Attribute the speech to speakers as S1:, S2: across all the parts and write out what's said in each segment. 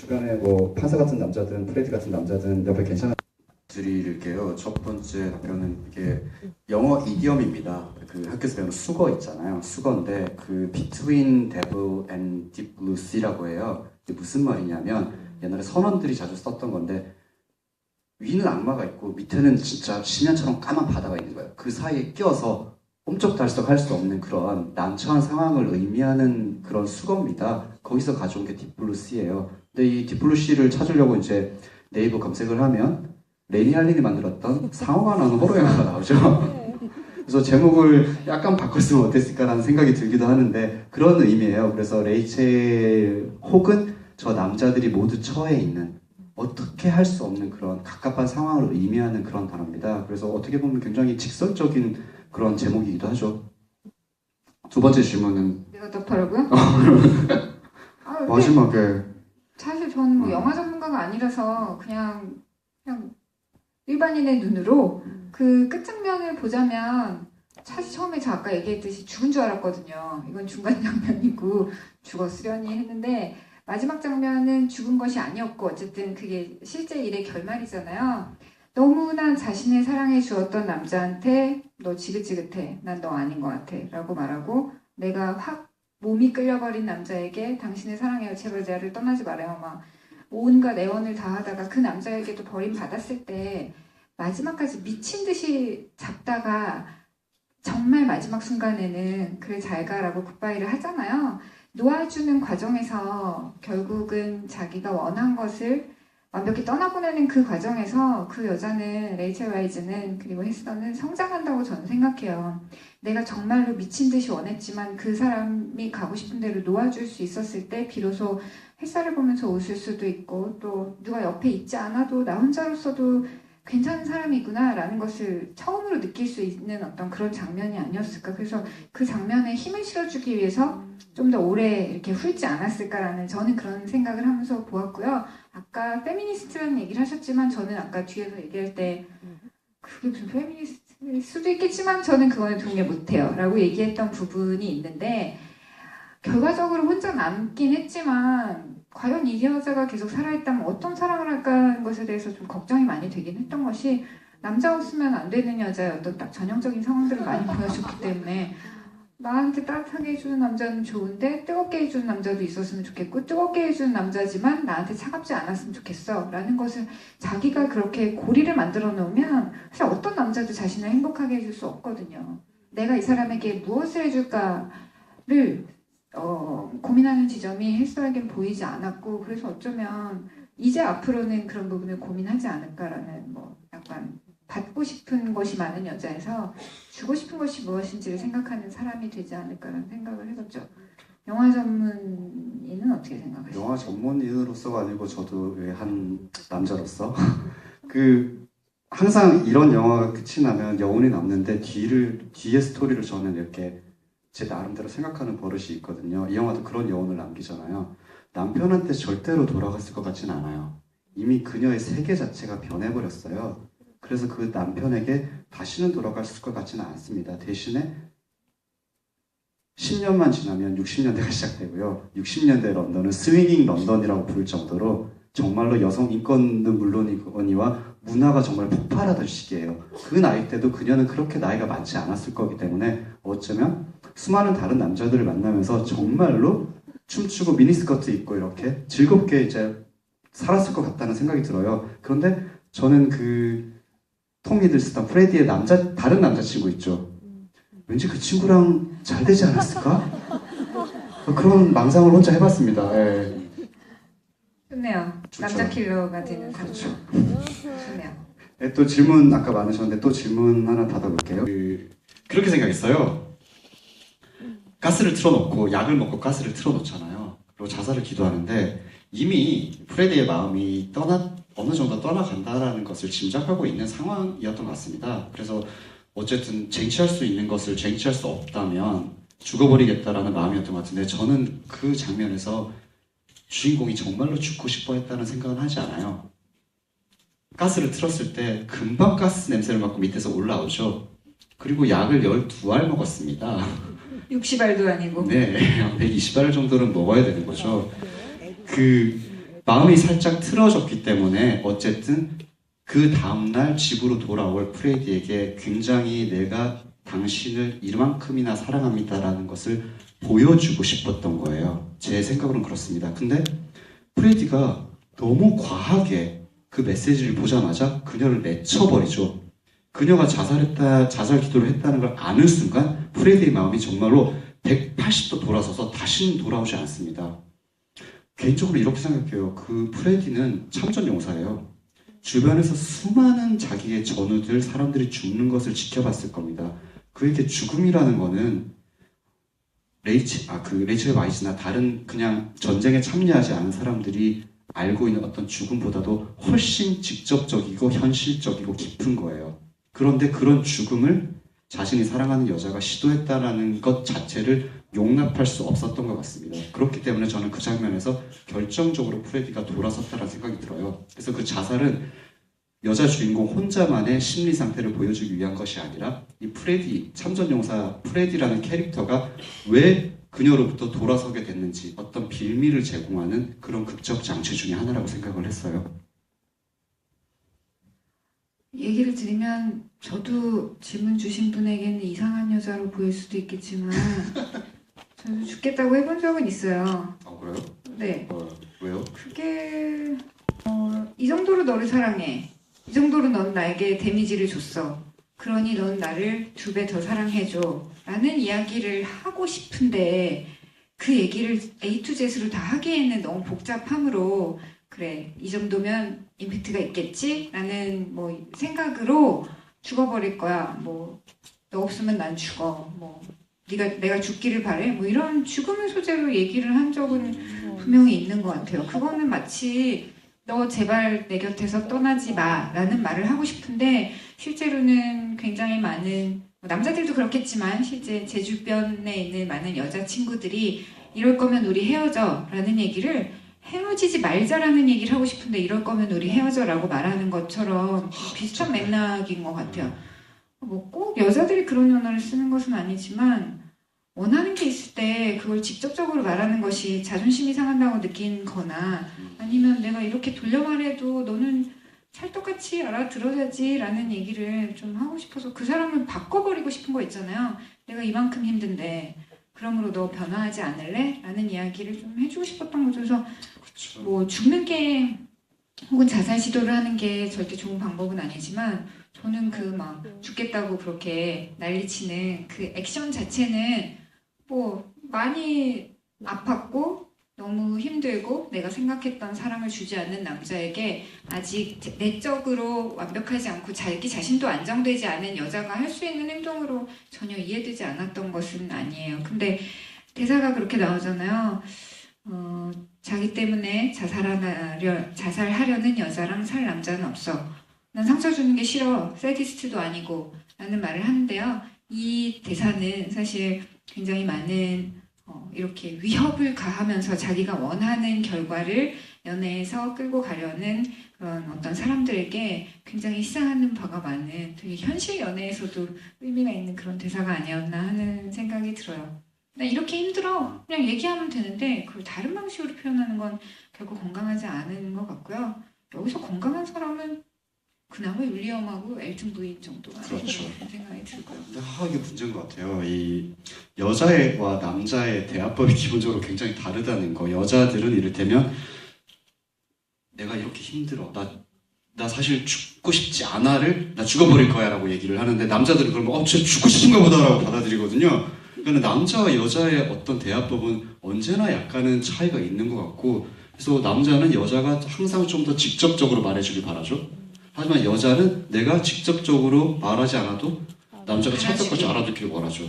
S1: 주변에 뭐 판사 같은 남자든 프레디 같은 남자든 옆에 괜찮은
S2: 드릴게요. 첫 번째 답변은 이게 영어 이디엄입니다. 그 학교에서 배우는 수거 있잖아요. 수거인데 그 Between Devil and Deep Blue Sea라고 해요. 이게 무슨 말이냐면 옛날에 선원들이 자주 썼던 건데 위는 악마가 있고 밑에는 진짜 심연처럼 까만 바다가 있는 거예요. 그 사이에 껴서 옴짝달싹 할 수 없는 그런 난처한 상황을 의미하는 그런 수거입니다. 거기서 가져온 게 딥블루 씨예요. 근데 이 딥블루 씨를 찾으려고 이제 네이버 검색을 하면 레니 할린이 만들었던 상어가 나오는 호러 영화가 나오죠. 그래서 제목을 약간 바꿨으면 어땠을까라는 생각이 들기도 하는데 그런 의미예요. 그래서 레이첼 혹은 저 남자들이 모두 처해 있는 어떻게 할 수 없는 그런 갑갑한 상황을 의미하는 그런 단어입니다. 그래서 어떻게 보면 굉장히 직설적인 그런 제목이기도 하죠. 두 번째 질문은
S3: 내가 답하라고요? 근데
S2: 마지막에
S3: 사실 저는 뭐 영화 전문가가 아니라서 그냥 일반인의 눈으로 그 끝장면을 보자면 사실 처음에 저 아까 얘기했듯이 죽은 줄 알았거든요. 이건 중간 장면이고 죽었으려니 했는데 마지막 장면은 죽은 것이 아니었고 어쨌든 그게 실제 일의 결말이잖아요. 너무나 자신을 사랑해 주었던 남자한테 너 지긋지긋해. 난 너 아닌 것 같아. 라고 말하고 내가 확 몸이 끌려버린 남자에게 당신을 사랑해요. 제발 나를 떠나지 말아요. 막 온갖 애원을 다하다가 그 남자에게도 버림받았을 때 마지막까지 미친 듯이 잡다가 정말 마지막 순간에는 그래 잘 가라고 굿바이를 하잖아요. 놓아주는 과정에서 결국은 자기가 원한 것을 완벽히 떠나보내는 그 과정에서 그 여자는 레이첼 와이즈는 그리고 헤스더는 성장한다고 저는 생각해요. 내가 정말로 미친 듯이 원했지만 그 사람이 가고 싶은 대로 놓아줄 수 있었을 때 비로소 햇살을 보면서 웃을 수도 있고 또 누가 옆에 있지 않아도 나 혼자로서도 괜찮은 사람이구나 라는 것을 처음으로 느낄 수 있는 어떤 그런 장면이 아니었을까. 그래서 그 장면에 힘을 실어주기 위해서 좀 더 오래 이렇게 훑지 않았을까라는 저는 그런 생각을 하면서 보았고요. 아까 페미니스트라는 얘기를 하셨지만 저는 아까 뒤에서 얘기할 때 그게 무슨 페미니스트일 수도 있겠지만 저는 그거는 동의 못해요 라고 얘기했던 부분이 있는데 결과적으로 혼자 남긴 했지만 과연 이 여자가 계속 살아있다면 어떤 사랑을 할까 하는 것에 대해서 좀 걱정이 많이 되긴 했던 것이 남자 없으면 안 되는 여자의 어떤 딱 전형적인 상황들을 많이 보여줬기 때문에 나한테 따뜻하게 해주는 남자는 좋은데 뜨겁게 해주는 남자도 있었으면 좋겠고 뜨겁게 해주는 남자지만 나한테 차갑지 않았으면 좋겠어 라는 것을 자기가 그렇게 고리를 만들어 놓으면 사실 어떤 남자도 자신을 행복하게 해줄 수 없거든요. 내가 이 사람에게 무엇을 해줄까를 고민하는 지점이 헬스에겐 보이지 않았고 그래서 어쩌면 이제 앞으로는 그런 부분을 고민하지 않을까라는 뭐 약간 받고 싶은 것이 많은 여자에서 주고 싶은 것이 무엇인지를 생각하는 사람이 되지 않을까라는 생각을 해봤죠. 영화 전문인은 어떻게 생각하세요?
S2: 영화 전문인으로서가 아니고 저도 한 남자로서 그 항상 이런 영화가 끝이 나면 여운이 남는데 뒤에 스토리를 저는 이렇게 제 나름대로 생각하는 버릇이 있거든요. 이 영화도 그런 여운을 남기잖아요. 남편한테 절대로 돌아갔을 것 같지는 않아요. 이미 그녀의 세계 자체가 변해버렸어요. 그래서 그 남편에게 다시는 돌아갔을 것 같지는 않습니다. 대신에 10년만 지나면 60년대가 시작되고요. 60년대 런던은 스윙잉 런던이라고 부를 정도로 정말로 여성 인권은 물론이거니와 문화가 정말 폭발하던 시기예요. 그 나이 때도 그녀는 그렇게 나이가 많지 않았을 거기 때문에 어쩌면 수많은 다른 남자들을 만나면서 정말로 춤추고 미니스커트 입고 이렇게 즐겁게 이제 살았을 것 같다는 생각이 들어요. 그런데 저는 그 톰 히들스턴 프레디의 다른 남자친구 있죠. 왠지 그 친구랑 잘 되지 않았을까? 그런 망상을 혼자 해봤습니다. 예.
S3: 좋네요.
S2: 좋죠.
S3: 남자 킬러가 되는 상황.
S2: 그렇죠.
S3: 좋네요.
S2: 네, 또 질문 아까 많으셨는데 또 질문 하나 받아볼게요. 그렇게 생각했어요. 가스를 틀어놓고 약을 먹고 가스를 틀어놓잖아요. 그리고 자살을 기도하는데 이미 프레디의 마음이 어느 정도 떠나간다라는 것을 짐작하고 있는 상황이었던 것 같습니다. 그래서 어쨌든 쟁취할 수 있는 것을 쟁취할 수 없다면 죽어버리겠다라는 마음이었던 것 같은데 저는 그 장면에서 주인공이 정말로 죽고 싶어 했다는 생각은 하지 않아요. 가스를 틀었을 때 금방 가스 냄새를 맡고 밑에서 올라오죠. 그리고 약을 12알 먹었습니다.
S3: 60알도 아니고.
S2: 네, 120알 정도는 먹어야 되는 거죠. 마음이 살짝 틀어졌기 때문에 어쨌든 그 다음날 집으로 돌아올 프레디에게 굉장히 내가 당신을 이만큼이나 사랑합니다라는 것을 보여주고 싶었던 거예요. 제 생각으로는 그렇습니다. 근데 프레디가 너무 과하게 그 메시지를 보자마자 그녀를 내쳐버리죠. 그녀가 자살 기도를 했다는 걸 아는 순간 프레디의 마음이 정말로 180도 돌아서서 다시는 돌아오지 않습니다. 개인적으로 이렇게 생각해요. 그 프레디는 참전 용사예요. 주변에서 수많은 자기의 전우들, 사람들이 죽는 것을 지켜봤을 겁니다. 그에게 죽음이라는 거는 레이첼 와이즈나 다른 그냥 전쟁에 참여하지 않은 사람들이 알고 있는 어떤 죽음보다도 훨씬 직접적이고 현실적이고 깊은 거예요. 그런데 그런 죽음을 자신이 사랑하는 여자가 시도했다라는 것 자체를 용납할 수 없었던 것 같습니다. 그렇기 때문에 저는 그 장면에서 결정적으로 프레디가 돌아섰다는 생각이 들어요. 그래서 그 자살은 여자 주인공 혼자만의 심리 상태를 보여주기 위한 것이 아니라 이 프레디, 참전용사 프레디라는 캐릭터가 왜 그녀로부터 돌아서게 됐는지 어떤 빌미를 제공하는 그런 극적 장치 중에 하나라고 생각을 했어요.
S3: 얘기를 드리면 저도 질문 주신 분에게는 이상한 여자로 보일 수도 있겠지만 저도 죽겠다고 해본 적은 있어요.
S2: 그래요?
S3: 네.
S2: 왜요?
S3: 그게 이 정도로 너를 사랑해. 이 정도로 넌 나에게 데미지를 줬어. 그러니 넌 나를 2배 더 사랑해줘. 라는 이야기를 하고 싶은데 그 얘기를 A to Z로 다 하기에는 너무 복잡함으로 그래 이 정도면 임팩트가 있겠지? 라는 뭐 생각으로 죽어버릴 거야. 뭐 너 없으면 난 죽어. 뭐 내가 죽기를 바래. 뭐 이런 죽음을 소재로 얘기를 한 적은 분명히 있는 것 같아요. 그거는 마치 너 제발 내 곁에서 떠나지 마 라는 말을 하고 싶은데 실제로는 굉장히 많은 남자들도 그렇겠지만 실제 제 주변에 있는 많은 여자친구들이 이럴 거면 우리 헤어져 라는 얘기를 헤어지지 말자라는 얘기를 하고 싶은데 이럴 거면 우리 헤어져 라고 말하는 것처럼 비슷한 맥락인 것 같아요. 뭐 꼭 여자들이 그런 언어를 쓰는 것은 아니지만 원하는 게 있을 때 그걸 직접적으로 말하는 것이 자존심이 상한다고 느낀 거나 아니면 내가 이렇게 돌려 말해도 너는 찰떡같이 알아들어야지 라는 얘기를 좀 하고 싶어서 그 사람을 바꿔버리고 싶은 거 있잖아요. 내가 이만큼 힘든데 그러므로 너 변화하지 않을래? 라는 이야기를 좀 해주고 싶었던 거죠. 그래서 뭐 죽는 게 혹은 자살 시도를 하는 게 절대 좋은 방법은 아니지만 저는 그 막 죽겠다고 그렇게 난리치는 그 액션 자체는 뭐 많이 아팠고 너무 힘들고 내가 생각했던 사랑을 주지 않는 남자에게 아직 내적으로 완벽하지 않고 자기 자신도 안정되지 않은 여자가 할 수 있는 행동으로 전혀 이해되지 않았던 것은 아니에요. 근데 대사가 그렇게 나오잖아요. 자기 때문에 자살하려는 여자랑 살 남자는 없어. 난 상처 주는 게 싫어. 세디스트도 아니고 라는 말을 하는데요. 이 대사는 사실 굉장히 많은 이렇게 위협을 가하면서 자기가 원하는 결과를 연애에서 끌고 가려는 그런 어떤 사람들에게 굉장히 시사하는 바가 많은 되게 현실 연애에서도 의미가 있는 그런 대사가 아니었나 하는 생각이 들어요. 나 이렇게 힘들어. 그냥 얘기하면 되는데 그걸 다른 방식으로 표현하는 건 결국 건강하지 않은 것 같고요. 여기서 건강한 사람은 그나마 윌리엄하고 엘튼 부인 정도가
S2: 그렇죠.
S3: 아닐까 생각이 들고요.
S2: 이게 문제인 것 같아요. 이 여자애와 남자의 대화법이 기본적으로 굉장히 다르다는 거. 여자들은 이를테면 내가 이렇게 힘들어. 나 사실 죽고 싶지 않아를 나 죽어버릴 거야 라고 얘기를 하는데 남자들은 그런 거 진짜 죽고 싶은가 보다 라고 받아들이거든요. 그러니까 남자와 여자의 어떤 대화법은 언제나 약간은 차이가 있는 것 같고 그래서 남자는 여자가 항상 좀 더 직접적으로 말해주길 바라죠. 하지만 여자는 내가 직접적으로 말하지 않아도 남자가 찰떡같이 알아듣기를 원하죠.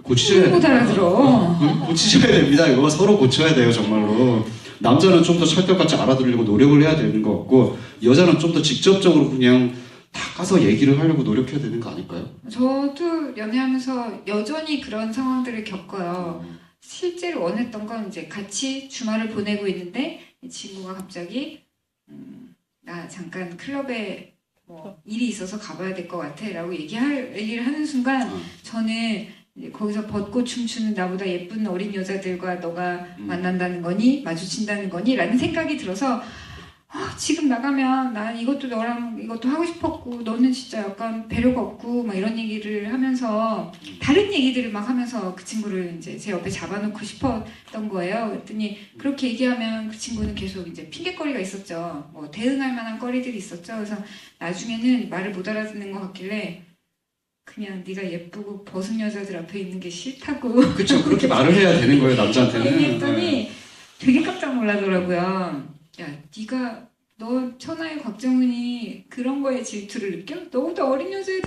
S2: 고치셔야
S3: 못 알아들어.
S2: 고치셔야 됩니다. 이거 서로 고쳐야 돼요, 정말로. 남자는 좀 더 찰떡같이 알아들으려고 노력을 해야 되는 것 같고 여자는 좀 더 직접적으로 그냥 다 가서 얘기를 하려고 노력해야 되는 거 아닐까요?
S3: 저도 연애하면서 여전히 그런 상황들을 겪어요. 실제로 원했던 건 이제 같이 주말을 보내고 있는데 이 친구가 갑자기 나 잠깐 클럽에 뭐 일이 있어서 가봐야 될 것 같아 라고 얘기를 하는 순간 저는 이제 거기서 벚꽃 춤추는 나보다 예쁜 어린 여자들과 너가
S2: 음.
S3: 만난다는 거니 마주친다는 거니 라는 생각이 들어서 지금 나가면 난 이것도 너랑 이것도 하고 싶었고 너는 진짜 약간 배려가 없고 막 이런 얘기를 하면서 다른 얘기들을 막 하면서 그 친구를 이제 제 옆에 잡아놓고 싶었던 거예요. 그랬더니 그렇게 얘기하면 그 친구는 계속 이제 핑계거리가 있었죠. 뭐 대응할 만한 거리들이 있었죠. 그래서 나중에는 말을 못 알아듣는 것 같길래 그냥 네가 예쁘고 벗은 여자들 앞에 있는 게 싫다고
S2: 그쵸. 그렇게 말을 해야 되는 거예요, 남자한테는.
S3: 얘기했더니 되게 깜짝 놀라더라고요. 야, 네가 너 천하의 곽정은이 그런 거에 질투를 느껴? 너보다 어린 여자애들이